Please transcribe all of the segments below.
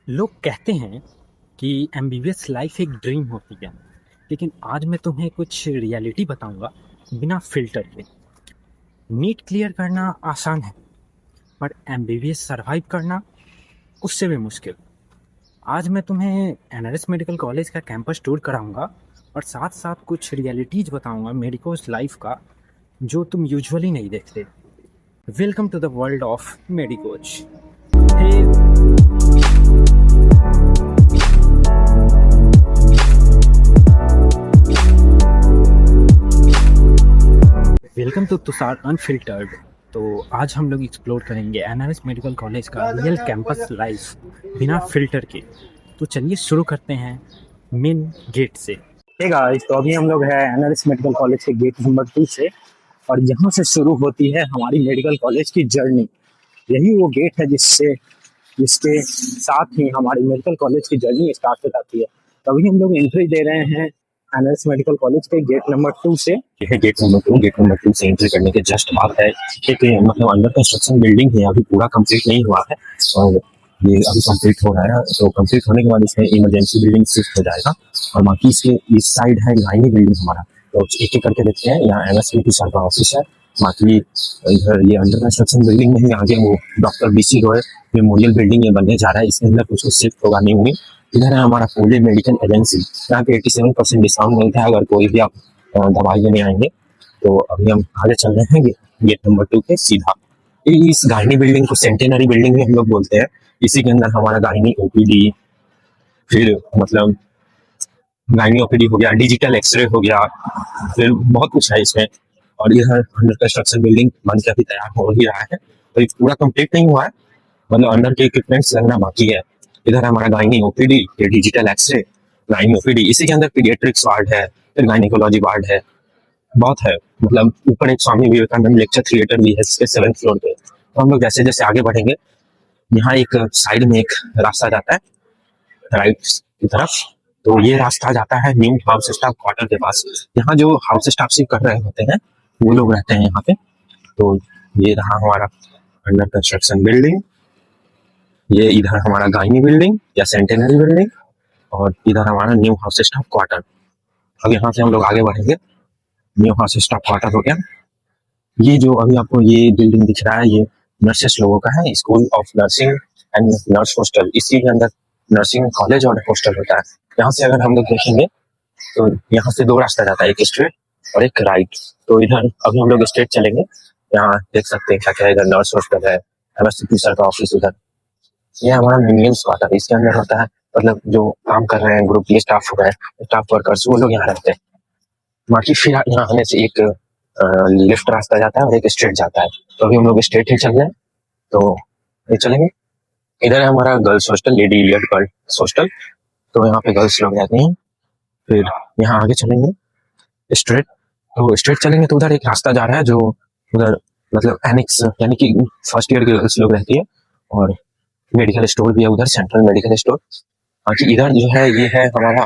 लोग कहते हैं कि एमबीबीएस लाइफ एक ड्रीम होती है, लेकिन आज मैं तुम्हें कुछ रियलिटी बताऊंगा बिना फिल्टर के। नीट क्लियर करना आसान है, पर एमबीबीएस सरवाइव करना उससे भी मुश्किल। आज मैं तुम्हें एनआरएस मेडिकल कॉलेज का कैंपस टूर कराऊंगा और साथ साथ कुछ रियलिटीज बताऊंगा मेडिकोस लाइफ का, जो तुम यूजुअली नहीं देखते। Welcome to the world of Medicoach. Hey, welcome to Tushar unfiltered. तो आज हम लोग एक्सप्लोर करेंगे एनआरएस मेडिकल कॉलेज का रियल कैंपस लाइफ बिना फिल्टर के। तो चलिए शुरू करते हैं मेन गेट से। हे गाइस, तो अभी हम लोग हैं एनआरएस मेडिकल कॉलेज के गेट नंबर 2 से। और यहाँ से शुरू होती है हमारी मेडिकल कॉलेज की जर्नी। यही वो गेट है जिसके साथ ही हमारी मेडिकल कॉलेज की जर्नी स्टार्ट हो जाती है। तो अभी हम लोग एंट्री दे रहे हैं एनआरएस मेडिकल कॉलेज के गेट नंबर 2 से। यह गेट नंबर 2 से एंट्री करने के जस्ट बाद है एक मतलब अंडर कंस्ट्रक्शन बिल्डिंग है, अभी पूरा कंप्लीट नहीं हुआ है और ये अभी कंप्लीट हो रहा है। तो कंप्लीट होने के बाद इसमें इमरजेंसी बिल्डिंग शिफ्ट हो जाएगा और बाकी इसके इस साइड है लाइनी बिल्डिंग हमारा। तो एक एक करके देखते हैं। यहाँ एमएसपी सर का ऑफिस है, बाकी इधर ये अंडर कंस्ट्रक्शन बिल्डिंग में ही आगे वो doctor BC Roy memorial building ये बनने जा रहा है, इसके अंदर कुछ शिफ्ट होगा नहीं हुई। इधर है हमारा फूले मेडिकल एजेंसी, यहाँ पे 87% डिस्काउंट मिलता है अगर कोई भी आप दवाई लेने आएंगे। तो अभी हम आगे चल रहे हैं गेट नंबर 2 के सीधा। इस गायनी बिल्डिंग को सेंटेनरी बिल्डिंग भी हम लोग बोलते हैं। इसी के अंदर हमारा गायनी ओपीडी, फिर मतलब गायनी ओपीडी हो गया, डिजिटल एक्सरे हो गया, फिर बहुत कुछ है इसमें। और यह अंडर कंस्ट्रक्शन बिल्डिंग बन के अभी तैयार हो ही रहा है, तो ये पूरा कंप्लीट नहीं हुआ है, मतलब अंदर के इक्विपमेंट्स लगना बाकी है। इधर हमारा गायनी ओपीडी, फिर डिजिटल एक्सरे, गायनी ओपीडी, इसी के अंदर पीडियाट्रिक्स वार्ड है, फिर गायनिकोलॉजी वार्ड है, बहुत है। मतलब ऊपर एक स्वामी विवेकानंद लेक्चर थिएटर भी है इसके 7th फ्लोर पे। तो हम लोग जैसे जैसे आगे बढ़ेंगे, यहाँ एक साइड में एक रास्ता जाता है राइट की तरफ। तो ये रास्ता जाता है न्यू हाउस स्टाफ क्वार्टर के पास। यहाँ जो हाउस स्टाफ शिफ्ट कर रहे होते हैं वो लोग रहते हैं यहाँ पे। तो ये रहा हमारा अंडर कंस्ट्रक्शन बिल्डिंग, ये इधर हमारा गायनी बिल्डिंग या सेंटेनरी बिल्डिंग, और इधर हमारा न्यू हाउस स्टाफ क्वार्टर। अब यहाँ से हम लोग आगे बढ़ेंगे। न्यू हाउस स्टाफ क्वार्टर हो गया। ये जो अभी आपको ये बिल्डिंग दिख रहा है, ये नर्सेस लोगों का है, school of nursing and nurse hostel. इसी के अंदर नर्सिंग कॉलेज और हॉस्टल होता है। यहाँ से अगर हम लोग देखेंगे तो यहाँ से 2 रास्ता जाता है, एक स्ट्रेट और एक राइट। तो इधर अभी हम लोग स्ट्रेट चलेंगे। यहाँ देख सकते हैं क्या क्या है, इधर नर्स हॉस्टल है, एमएससी सर का ऑफिस उधर। ये हमारा मिनियंस क्वार्टर, इसके अंदर होता है मतलब जो काम कर रहे हैं ग्रुप, ये स्टाफ हो गए, स्टाफ वर्कर्स, वो लोग यहाँ रहते हैं। बाकी फिर यहाँ हमें से एक लेफ्ट रास्ता जाता है और एक स्ट्रेट जाता है। तो अभी हम लोग स्ट्रेट ही चल रहे हैं, तो ये चलेंगे। इधर है हमारा girls hostel, lady Elliot girls hostel. तो यहाँ पे गर्ल्स लोग रहते हैं। फिर यहाँ आगे चलेंगे स्ट्रेट, तो स्ट्रेट चलेंगे तो उधर एक रास्ता जा रहा है जो उधर मतलब एनेक्स यानी कि फर्स्ट ईयर के गर्ल्स लोग रहती है, और मेडिकल स्टोर भी है उधर, सेंट्रल मेडिकल स्टोर। बाकी इधर जो है ये है हमारा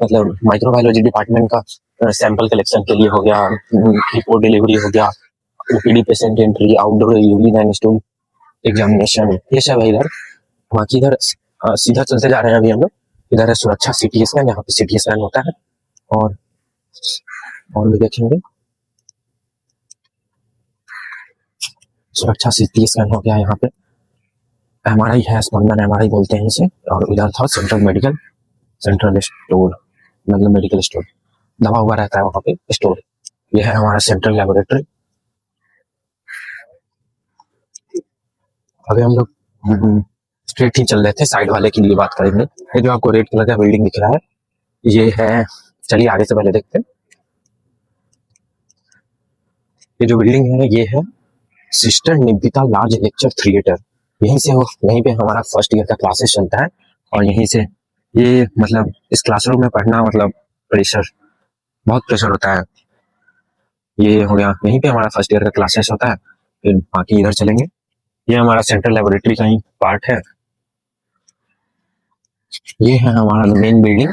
मतलब माइक्रोबायोलॉजी डिपार्टमेंट का सैंपल कलेक्शन के लिए हो गया, रिपोर्ट डिलीवरी हो गया, OPD patient entry, outdoor urine and stool examination, ये सब है इधर। बाकी इधर सीधा चलते जा रहे हैं अभी हम लोग। इधर है सुरक्षा सीटी स्कैन, यहाँ पे सीटी स्कैन होता है। और भी देखेंगे, सुरक्षा सीटी स्कैन हो गया यहाँ पे। एमआरआई है, स्पंदन एमआरआई बोलते हैं इसे। और इधर था सेंट्रल स्टोर, मतलब मेडिकल स्टोर, दवा हुआ रहता है वहाँ पे स्टोर। यह है हमारा सेंट्रल लेबोरेटरी। अभी हम लोग स्ट्रेट ही चल रहे थे, साइड वाले की लिए बात करेंगे। ये जो आपको रेड कलर का बिल्डिंग दिख रहा है, ये है, चलिए आगे से पहले देखते हैं। ये जो बिल्डिंग है ये है sister Nivedita large lecture theatre. यहीं पे हमारा फर्स्ट ईयर का क्लासेस चलता है। और यहीं से ये मतलब इस क्लासरूम में पढ़ना मतलब प्रेशर, बहुत प्रेशर होता है। ये हो गया, यहीं पे हमारा फर्स्ट ईयर का क्लासेस होता है। फिर बाकी इधर चलेंगे, ये हमारा सेंट्रल लेबोरेटरी का ही पार्ट है। ये है हमारा मेन बिल्डिंग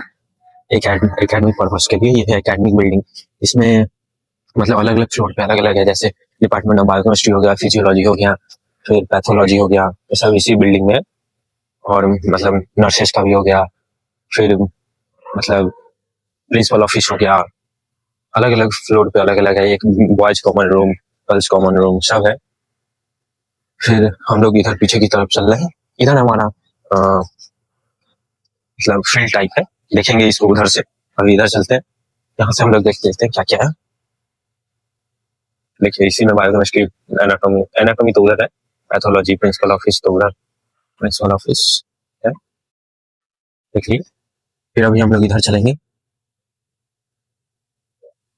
एकेडमिक पर्पस के लिए। ये है एकेडमिक बिल्डिंग। इसमें मतलब अलग अलग फ्लोर पे अलग अलग है, जैसे डिपार्टमेंट ऑफ बायोकेमिस्ट्री हो गया, फिजियोलॉजी हो गया, फिर पैथोलॉजी हो गया, ये सब इसी बिल्डिंग में है। और मतलब नर्सेस का भी हो गया, फिर मतलब प्रिंसिपल ऑफिस हो गया, अलग अलग फ्लोर पे अलग अलग है, एक boys common room, girls common room सब है। फिर हम लोग इधर पीछे की तरफ चल रहे हैं, इधर हमारा मतलब फील्ड टाइप है, देखेंगे इसको उधर से। अभी इधर चलते हैं, यहाँ से हम लोग देखते हैं क्या क्या है। देखिए इसी में बायोकेमिस्ट्री, एनाटॉमी, एनाटॉमी तो उधर है, पैथोलॉजी, प्रिंसिपल ऑफिस तो उधर, प्रिंसिपल ऑफिस है, देखिए। फिर अभी हम लोग इधर चलेंगे,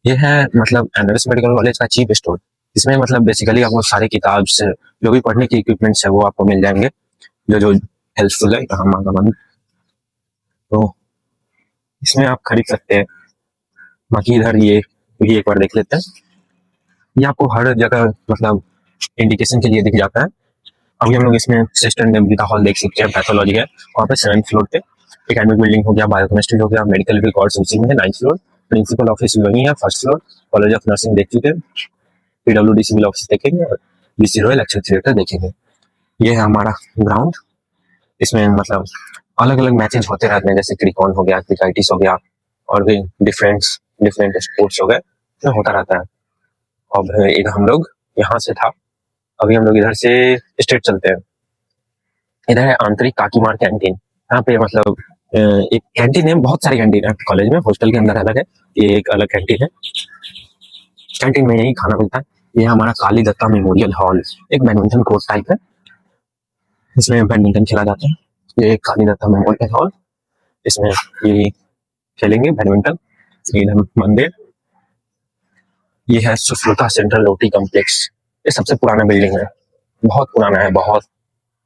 ये है मतलब एनएस मेडिकल कॉलेज का चीफ स्टोर। इसमें मतलब बेसिकली आपको सारे किताब से जो भी पढ़ने के इक्विपमेंट्स है वो आपको मिल जाएंगे, जो जो हेल्पफुल है हमारा। तो इसमें आप खरीद सकते हैं। बाकी इधर ये भी एक बार देख लेते हैं, ये आपको हर जगह मतलब इंडिकेशन के लिए दिख जाता है। अभी हम लोग इसमें सिस्टर नेब्यूटा हॉल देख सकते हैं, पैथोलॉजी है वहाँ पे 7th फ्लोर पे, एकेडमिक बिल्डिंग हो गया, बायोकेमिस्ट्री हो गया, मेडिकल रिकॉर्ड्स उसी में है 9th फ्लोर, प्रिंसिपल ऑफिस वही है 1st floor, college of nursing देख चुके हैं, पीडब्ल्यूडी सिविल ऑफिस देखेंगे और बीसी रॉयल लेक्चर थिएटर देखेंगे। ये है हमारा ग्राउंड, इसमें मतलब अलग अलग मैचेज होते रहते हैं, जैसे क्रिकॉन हो गया, क्रिकाइटिस हो गया, और भी डिफरेंट स्पोर्ट्स हो गए, तो होता रहता है। अब इधर हम लोग यहाँ से था, अभी हम लोग इधर से स्ट्रेट चलते हैं। इधर है आंतरिक काकीमार कैंटीन, यहाँ पे मतलब एक कैंटीन है, बहुत सारी कैंटीन है कॉलेज में, हॉस्टल के अंदर अलग है, ये एक अलग कैंटीन है, कैंटीन में यही खाना मिलता है। ये हमारा काली दत्ता मेमोरियल हॉल, एक बैडमिंटन कोर्ट टाइप है, इसमें बैडमिंटन खेला जाता है। ये एक काली दत्ता मेमोरियल हॉल, इसमें ये खेलेंगे बैडमिंटन। इधर मंदिर, ये है सुश्रुता सेंट्रल लोटी कॉम्प्लेक्स, ये सबसे पुराना बिल्डिंग है, बहुत पुराना है बहुत।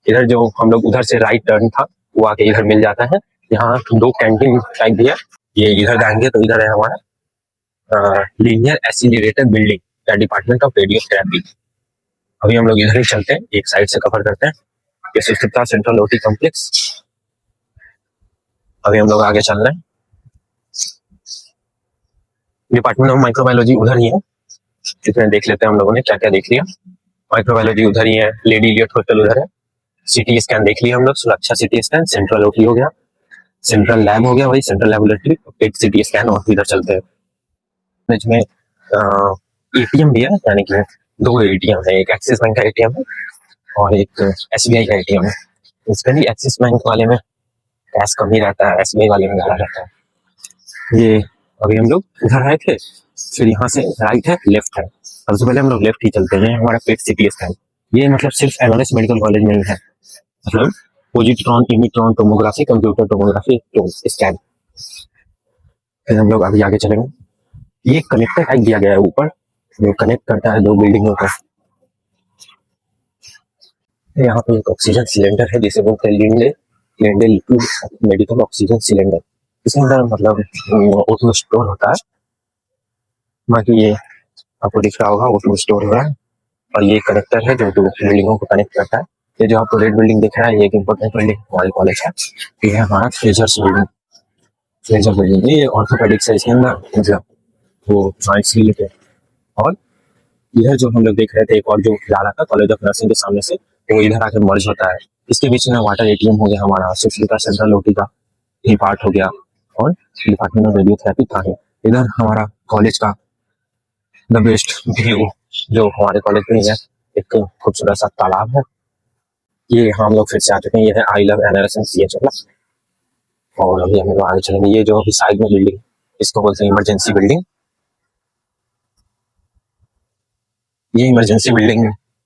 इधर जो हम लोग उधर से राइट टर्न था वो आके इधर मिल जाता है, यहाँ 2 कैंटीन टाइप भी है। ये इधर जाएंगे तो इधर है हमारा लीनियर एसिलरेटर बिल्डिंग या डिपार्टमेंट ऑफ रेडियोथेरेपी। अभी हम लोग इधर ही चलते हैं, एक साइड से कवर करते हैं, ये सुश्रुता सेंट्रल लोटी कॉम्प्लेक्स। अभी हम लोग आगे चल रहे हैं, डिपार्टमेंट ऑफ माइक्रोबायोलॉजी उधर ही है, जितने देख लेते हैं हम लोगों ने क्या क्या देख लिया। माइक्रोबायोलॉजी उधर ही है, लेडी इलियट होटल उधर है, सिटी स्कैन देख लिया हम लोग, सुरक्षा सिटी स्कैन, सेंट्रल ओटी हो गया, सेंट्रल लैब हो गया, वही central laboratory, PET CT scan, और इधर चलते हैं। इसमें एटीएम भी है, यानी कि 2 एटीएम है, एक एक्सिस बैंक का एटीएम है और एक एसबीआई का एटीएम है। इसमें भी एक्सिस बैंक वाले में कैश कम ही रहता है, एसबीआई वाले में ज्यादा रहता है। ये अभी हम लोग उधर आए थे, फिर यहाँ से राइट है लेफ्ट है, सबसे पहले हम लोग लेफ्ट ही चलते हैं। हमारा पेट सिटी स्कैन, ये मतलब सिर्फ एमआरएस मेडिकल कॉलेज में ही है, मतलब positron, emission tomography, computer tomography scan. फिर हम लोग अभी आगे चलेंगे, ये कनेक्टर टाइप दिया गया है ऊपर, जो कनेक्ट करता है 2 बिल्डिंगों को। यहाँ पे एक ऑक्सीजन सिलेंडर है, जिसे बोलते हैं Linde liquid medical oxygen cylinder. इसके अंदर मतलब ऑटो स्टोर होता है, बाकी ये आपको दिख रहा होगा ऑटो स्टोर हो रहा है। और ये कनेक्टर है जो 2 बिल्डिंगों को कनेक्ट करता है। ये जो आपको रेड बिल्डिंग दिख रहा है, ये एक इम्पोर्टेंट बिल्डिंग हमारे कॉलेज है, ये है हमारा फ्रेजर्स बिल्डिंग। फ्रेजर बिल्डिंग ये ऑर्थोपेडिक्स है, इसके अंदर मतलब वो साइंस रिलेटेड। और इधर जो हम लोग देख रहे थे एक और जो जा रहा था कॉलेज ऑफ नर्सिंग के सामने से, वो इधर आकर मर्ज होता है। इसके बीच में वाटर एटीएम हो गया हमारा, सुश्रुता सेंट्रल ओटी का ये पार्ट हो गया, और डिपार्टमेंट ऑफ रेडियोथेरेपी का है। इधर हमारा कॉलेज का द बेस्ट व्यू जो हमारे कॉलेज में है, एक खूबसूरत सा तालाब है। ये हम लोग फिर से आ चुके हैं, ये है I love NRS and CHO. और अभी हम लोग आगे चलेंगे, ये जो अभी साइड में बिल्डिंग, इसको बोलते हैं इमरजेंसी बिल्डिंग। ये इमरजेंसी बिल्डिंग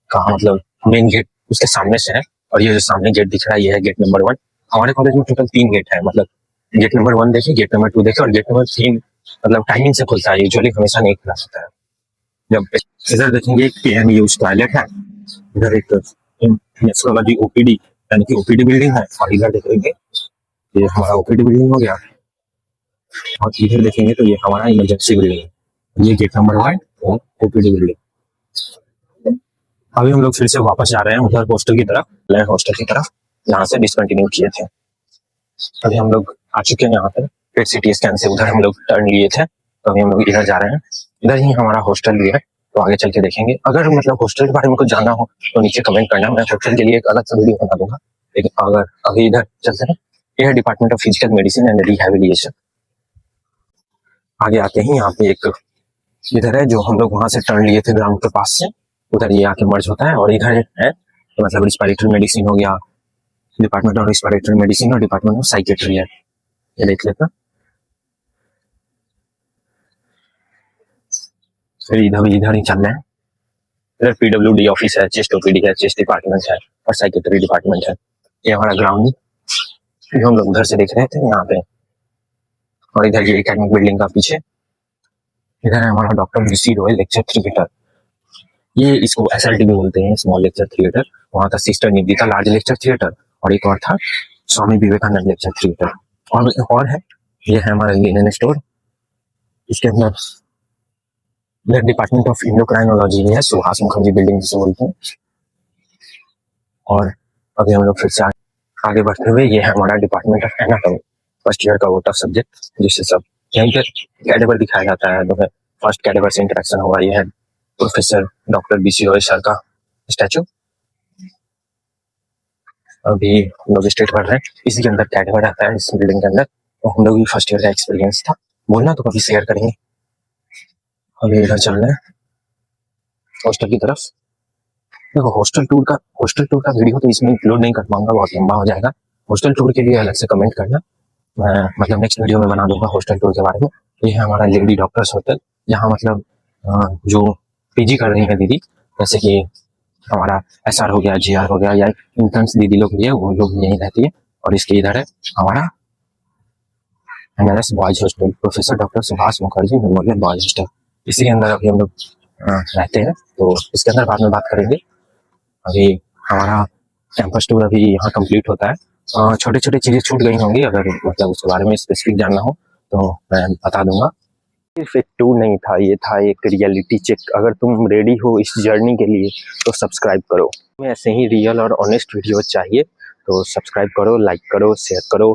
का मतलब मेन गेट उसके सामने से है, और ये जो सामने गेट दिख रहा है ये है गेट नंबर 1। हमारे कॉलेज में टोटल 3 गेट है, मतलब गेट नंबर 1 देखे, गेट नंबर 2 देखे, और गेट नंबर 3 मतलब टाइमिंग से खुलता है, यूजुअली हमेशा नहीं खुला होता है। जब इधर देखेंगे एक पीएमयूज टॉयलेट है, इधर एक नेफ्रोलॉजी ओपीडी यानी कि ओपीडी बिल्डिंग है, और इधर देखेंगे ये हमारा ओपीडी बिल्डिंग हो गया, और इधर देखेंगे तो ये हमारा इमरजेंसी बिल्डिंग है। ये गेट नंबर 1 और ओपीडी बिल्डिंग। अभी हम लोग फिर से वापस जा रहे हैं उधर हॉस्टल की तरफ, लैंड हॉस्टल की तरफ, जहाँ से डिसकंटिन्यू किए थे। अभी हम लोग आ चुके हैं यहाँ पर पेट सिटी स्कैन से, उधर हम लोग टर्न लिए थे, तो अभी हम लोग इधर जा रहे हैं। इधर ही हमारा हॉस्टल भी है, तो आगे चल के देखेंगे। अगर मतलब हॉस्टल के बारे में कुछ जानना हो तो नीचे कमेंट करना, मैं हॉस्टल के लिए एक अलग सा वीडियो बना दूंगा। लेकिन अगर अभी इधर चलते हैं, ये है department of physical medicine and rehabilitation. आगे आते हैं, यहाँ पे एक इधर है जो हम लोग वहां से टर्न लिए थे ग्राउंड के पास से, उधर ये आके मर्ज होता है। और इधर है तो मतलब रिस्पिरेटरी मेडिसिन हो गया, डिपार्टमेंट ऑफ रिस्पिरेटरी मेडिसिन और डिपार्टमेंट ऑफ साइकेट्री है, ये देख लेता। फिर इधर ही चल रहे हैं, इधर पीडब्ल्यूडी ऑफिस है, चेस्ट ओपीडी है, चेस्ट डिपार्टमेंट है और साइकेट्री डिपार्टमेंट है। ये हमारा ग्राउंड जो हम लोग उधर से देख रहे थे यहाँ पे। और इधर ये एकेडमिक बिल्डिंग का पीछे इधर है हमारा doctor BC Roy lecture theatre, ये इसको एसएलटी भी बोलते हैं, स्मॉल लेक्चर थिएटर। वहाँ था sister Nivedita large lecture theatre, और एक और था स्वामी विवेकानंद लेक्चर थिएटर। और है ये है हमारा लिनन स्टोर, इसके अंदर डिपार्टमेंट ऑफ इंडोक्राइनोलॉजी है, सुभाष मुखर्जी बिल्डिंग जिसे बोलते हैं। और अभी हम लोग फिर से आगे बढ़ते हुए, ये है हमारा department of anatomy, first year का वोट ऑफ सब्जेक्ट, जिससे सब यहीं पर कैडेवर दिखाया जाता है। तो फर्स्ट कैडेवर से इंटरेक्शन होगा। ये है professor doctor BC Roy sir का स्टैचू। अभी हम लोग स्टेट पढ़ रहे हैं, इसी के अंदर कैडेवर आता है इस बिल्डिंग के अंदर। तो हम लोग भी फर्स्ट ईयर का एक्सपीरियंस था, बोलना तो कभी शेयर करेंगे। अभी इधर चल रहे हैं हॉस्टल की तरफ। देखो हॉस्टल टूर का वीडियो तो इसमें अपलोड नहीं कर पाऊंगा, बहुत लंबा हो जाएगा। हॉस्टल टूर के लिए अलग से कमेंट करना, मैं मतलब नेक्स्ट वीडियो में बना दूंगा हॉस्टल टूर के बारे में। ये है हमारा लेडी डॉक्टर्स होटल, जहाँ मतलब जो पीजी कर रही है दीदी, जैसे कि हमारा एसआर हो गया, जीआर हो गया, या इंटर्न्स दीदी लोग भी है, वो लोग यहीं रहती है। और इसके इधर है हमारा NRS boys hostel, professor doctor Subhash Mukherjee memorial boys hostel, इसी के अंदर अभी हम लोग रहते हैं। तो इसके अंदर बाद में बात करेंगे। अभी हमारा कैंपस टूर अभी यहाँ कंप्लीट होता है। छोटे छोटे चीज़ें छूट गई होंगी, अगर मतलब उसके बारे में स्पेसिफिक जानना हो तो मैं बता दूंगा। सिर्फ एक टूर नहीं था, ये था एक रियलिटी चेक। अगर तुम रेडी हो इस जर्नी के लिए तो सब्सक्राइब करो। तुम्हें ऐसे ही रियल और ऑनेस्ट वीडियो चाहिए तो सब्सक्राइब करो, लाइक करो, शेयर करो।